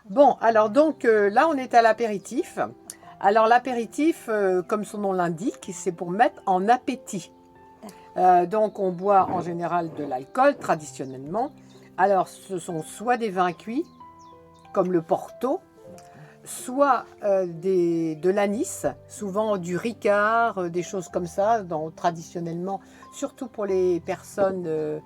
Bon, alors donc là, on est à l'apéritif. Alors l'apéritif, comme son nom l'indique, c'est pour mettre en appétit. Donc on boit en général de l'alcool, traditionnellement. Alors ce sont soit des vins cuits, comme le Porto, soit de l'anis, souvent du Ricard, des choses comme ça, traditionnellement, surtout pour les personnes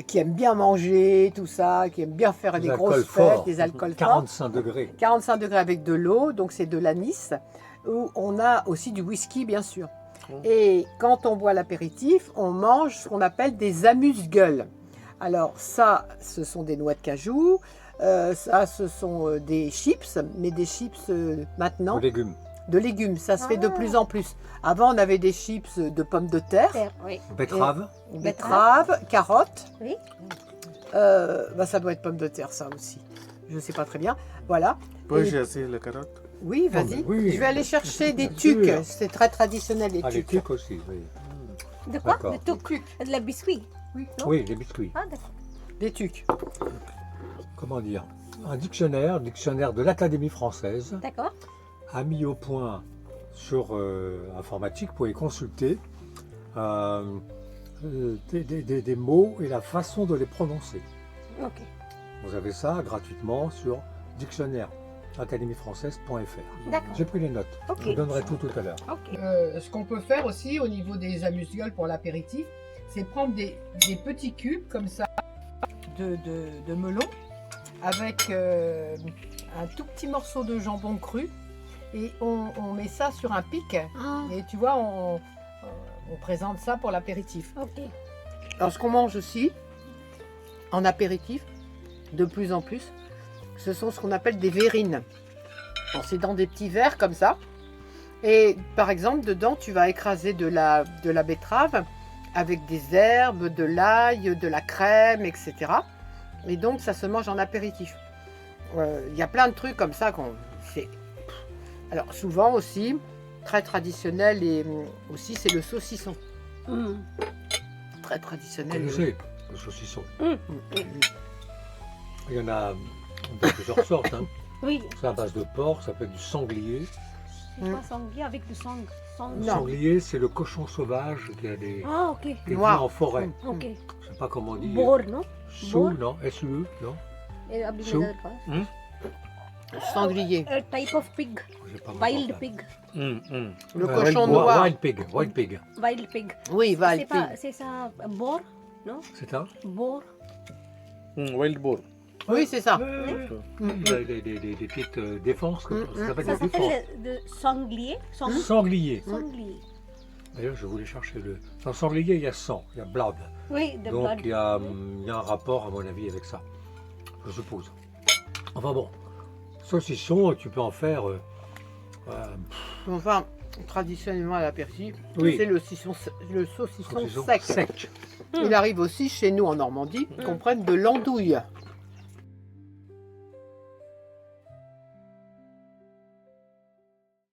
qui aiment bien manger, tout ça, qui aiment bien faire des grosses fêtes, des alcools forts. 45 degrés. 45 degrés avec de l'eau, donc c'est de l'anis. Où on a aussi du whisky, bien sûr. Et quand on boit l'apéritif, on mange ce qu'on appelle des amuse-gueules. Alors ça, ce sont des noix de cajou. Ça, ce sont des chips, mais des chips maintenant. De légumes. De légumes, ça se fait de plus en plus. Avant, on avait des chips de pommes de terre. Oui. Betterave. Betterave, carottes. Oui. Ça doit être pommes de terre, ça aussi. Je ne sais pas très bien. Voilà. Oui, j'ai essayé les carottes. Oui, vas-y. oui, je vais aller chercher des bien tucs. sûr. C'est très traditionnel, les Ah, les tucs. tucs aussi, oui. De quoi? D'accord. De tuc. De la biscuit. Oui. Non. Oui, les biscuits. Ah, d'accord. Des tucs. Comment dire? Un dictionnaire de l'Académie française, D'accord. a mis au point sur informatique, vous pouvez consulter des mots et la façon de les prononcer. Ok. Vous avez ça gratuitement sur dictionnaire académiefrançaise.fr. D'accord. J'ai pris les notes. Ok. Je vous donnerai tout à l'heure. Ok. Ce qu'on peut faire aussi au niveau des amuse-gueules pour l'apéritif, c'est prendre des petits cubes comme ça de melon avec un tout petit morceau de jambon cru et on met ça sur un pic Ah, et tu vois on présente ça pour l'apéritif. ok. Alors ce qu'on mange aussi en apéritif de plus en plus, ce sont ce qu'on appelle des verrines. Alors, c'est dans des petits verres comme ça. Et par exemple, dedans, tu vas écraser de la betterave avec des herbes, de l'ail, de la crème, etc. Et donc, ça se mange en apéritif. Il y a plein de trucs comme ça qu'on fait. Alors, souvent aussi, très traditionnel et aussi, c'est le saucisson. Mm. Très Vous traditionnel. connaissez le saucisson. Mm. Il y en a de plusieurs sortes. Hein. Oui. C'est à base de porc, ça peut être du sanglier. C'est pas sanglier avec du sang. Le Non. sanglier, c'est le cochon sauvage qui a des Ah, ok. qui vit Noir. en forêt. Ok. Je sais pas comment on dit. Boar, non? Sue, Boar. non? S-U-E, non? Et abdi Sous. nazar pas. Sanglier. A type of pig. J'ai pas mon Wild portable. pig. Le cochon noir. Wild pig, wild pig. Wild pig. Oui, va C'est pas, c'est ça, boar, non? C'est un? Boar. Wild boar. Oui, c'est ça. Il y a des petites défenses, comme ça s'appelle Ça des défenses. s'appelle de sanglier. Sanglier. Sanglier. D'ailleurs, je voulais chercher le. Dans sanglier, il y a sang, il y a blood. Oui, de Donc blood. il y a un rapport, à mon avis, avec ça. Je suppose. Enfin bon, saucisson, tu peux en faire. Enfin, traditionnellement à l'apéritif, Oui. c'est le saucisson Saucisson sec. sec. Il arrive aussi chez nous en Normandie qu'on prenne de l'andouille.